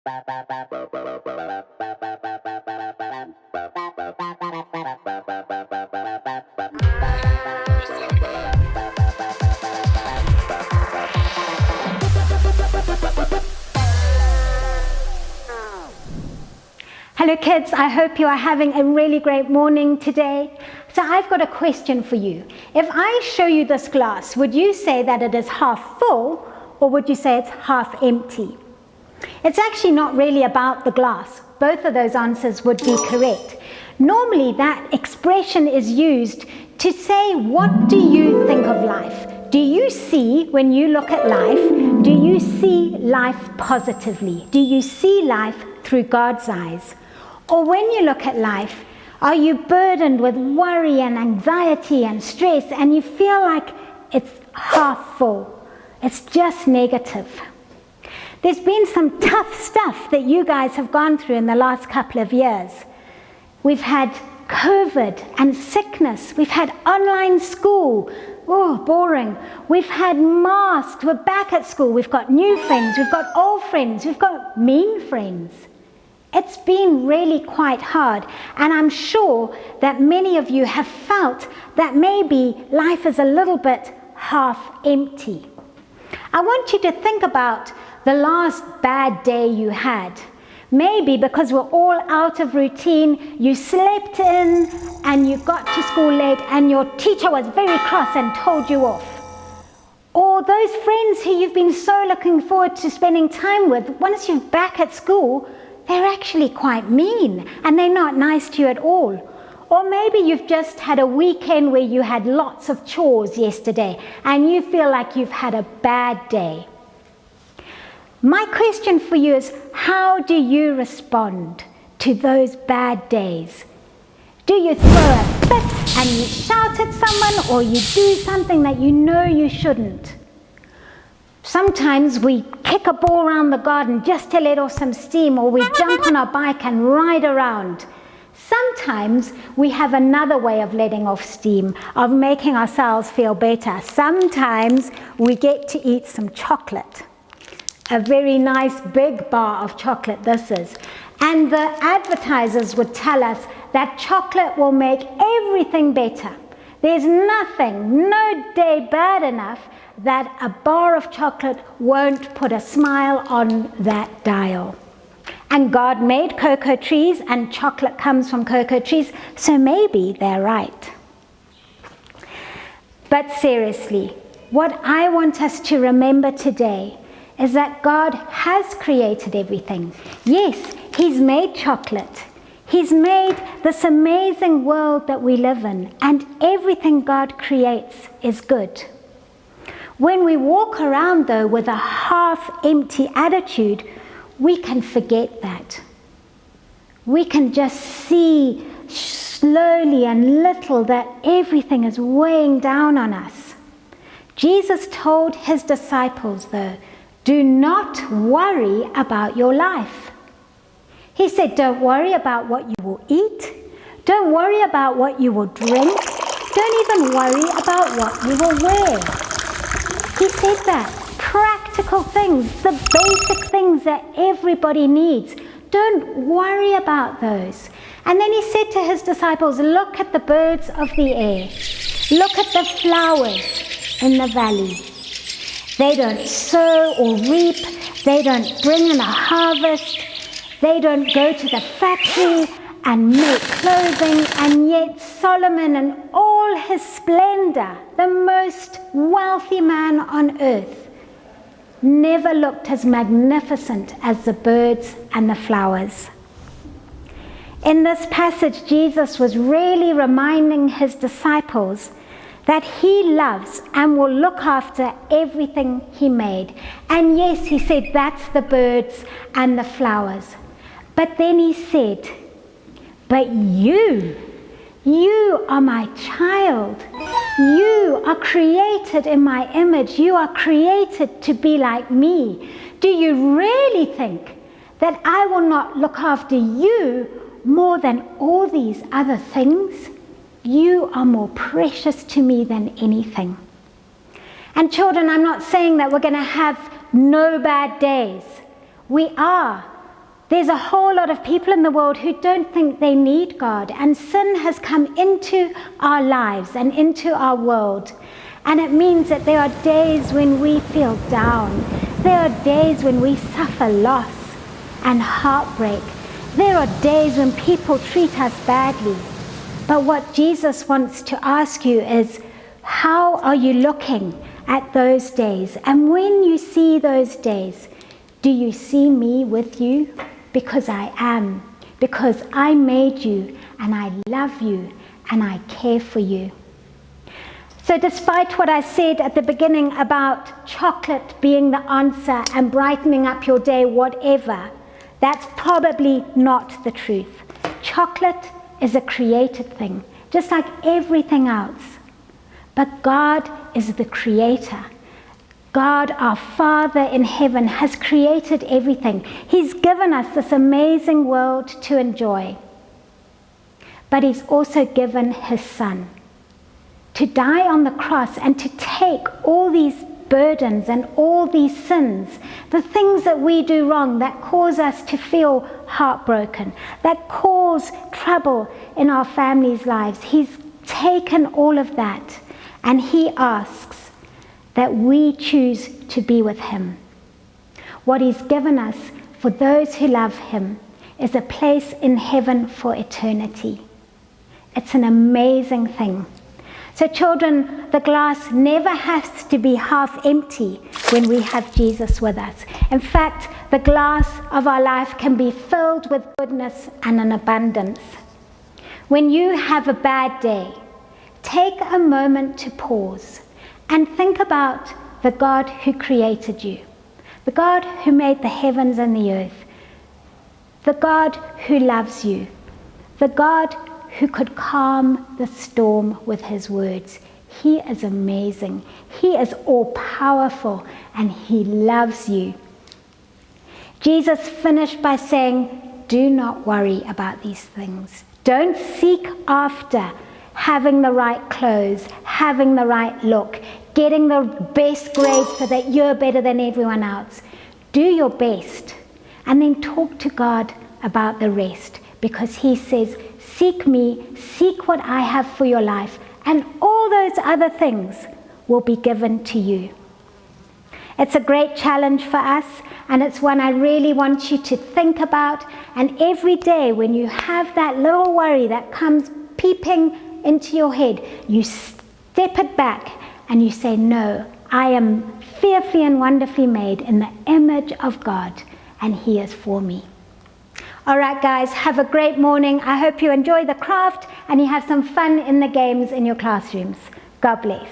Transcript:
Hello kids, I hope you are having a really great morning today. So I've got a question for you. If I show you this glass, would you say that it is half full or would you say it's half empty? It's actually not really about the glass. Both of those answers would be correct. Normally that expression is used to say, what do you think of life? Do you see, when you look at life, do you see life positively? Do you see life through God's eyes? Or when you look at life, are you burdened with worry and anxiety and stress and you feel like it's half full? It's just negative. There's been some tough stuff that you guys have gone through in the last couple of years. We've had COVID and sickness. We've had online school. Oh, boring. We've had masks. We're back at school. We've got new friends. We've got old friends. We've got mean friends. It's been really quite hard, and I'm sure that many of you have felt that maybe life is a little bit half empty. I want you to think about the last bad day you had. Maybe because we're all out of routine, you slept in and you got to school late and your teacher was very cross and told you off. Or those friends who you've been so looking forward to spending time with, once you're back at school, they're actually quite mean and they're not nice to you at all. Or maybe you've just had a weekend where you had lots of chores yesterday and you feel like you've had a bad day. My question for you is, how do you respond to those bad days? Do you throw a fit and you shout at someone, or you do something that you know you shouldn't? Sometimes we kick a ball around the garden just to let off some steam, or we jump on our bike and ride around. Sometimes we have another way of letting off steam, of making ourselves feel better. Sometimes we get to eat some chocolate. A very nice big bar of chocolate this is. And the advertisers would tell us that chocolate will make everything better. There's nothing, no day bad enough that a bar of chocolate won't put a smile on that dial. And God made cocoa trees and chocolate comes from cocoa trees, so maybe they're right. But seriously, what I want us to remember today is that God has created everything. Yes, He's made chocolate. He's made this amazing world that we live in, and everything God creates is good. When we walk around, though, with a half-empty attitude, we can forget that. We can just see slowly and little that everything is weighing down on us. Jesus told His disciples, though, do not worry about your life. He said, don't worry about what you will eat. Don't worry about what you will drink. Don't even worry about what you will wear. He said that. Practical things, the basic things that everybody needs. Don't worry about those. And then He said to His disciples, look at the birds of the air. Look at the flowers in the valley. They don't sow or reap. They don't bring in a harvest. They don't go to the factory and make clothing. And yet Solomon, in all his splendor, the most wealthy man on earth, never looked as magnificent as the birds and the flowers. In this passage, Jesus was really reminding His disciples that He loves and will look after everything He made. And yes, He said that's the birds and the flowers. But then He said, but you are my child. You are created in my image. You are created to be like me. Do you really think that I will not look after you more than all these other things? You are more precious to me than anything. And children, I'm not saying that we're going to have no bad days. We are. There's a whole lot of people in the world who don't think they need God, and sin has come into our lives and into our world. And it means that there are days when we feel down. There are days when we suffer loss and heartbreak. There are days when people treat us badly. But what Jesus wants to ask you is, how are you looking at those days? And when you see those days, do you see me with you? Because I am. Because I made you, and I love you, and I care for you. So despite what I said at the beginning about chocolate being the answer and brightening up your day, whatever, that's probably not the truth. Chocolate is a created thing, just like everything else. But God is the creator. God, our Father in heaven, has created everything. He's given us this amazing world to enjoy. But He's also given His Son to die on the cross and to take all these burdens and all these sins, the things that we do wrong that cause us to feel heartbroken, that cause trouble in our families' lives. He's taken all of that, and He asks that we choose to be with Him. What He's given us for those who love Him is a place in heaven for eternity. It's an amazing thing. So children, the glass never has to be half empty when we have Jesus with us. In fact, the glass of our life can be filled with goodness and an abundance. When you have a bad day, take a moment to pause and think about the God who created you, the God who made the heavens and the earth, the God who loves you, the God who could calm the storm with His words. He is amazing. He is all-powerful, and He loves you. Jesus finished by saying, do not worry about these things. Don't seek after having the right clothes, having the right look, getting the best grades so that you're better than everyone else. Do your best, and then talk to God about the rest, because He says, seek me, seek what I have for your life, and all those other things will be given to you. It's a great challenge for us, and it's one I really want you to think about. And every day when you have that little worry that comes peeping into your head, you step it back and you say, no, I am fearfully and wonderfully made in the image of God, and He is for me. All right, guys, have a great morning. I hope you enjoy the craft and you have some fun in the games in your classrooms. God bless.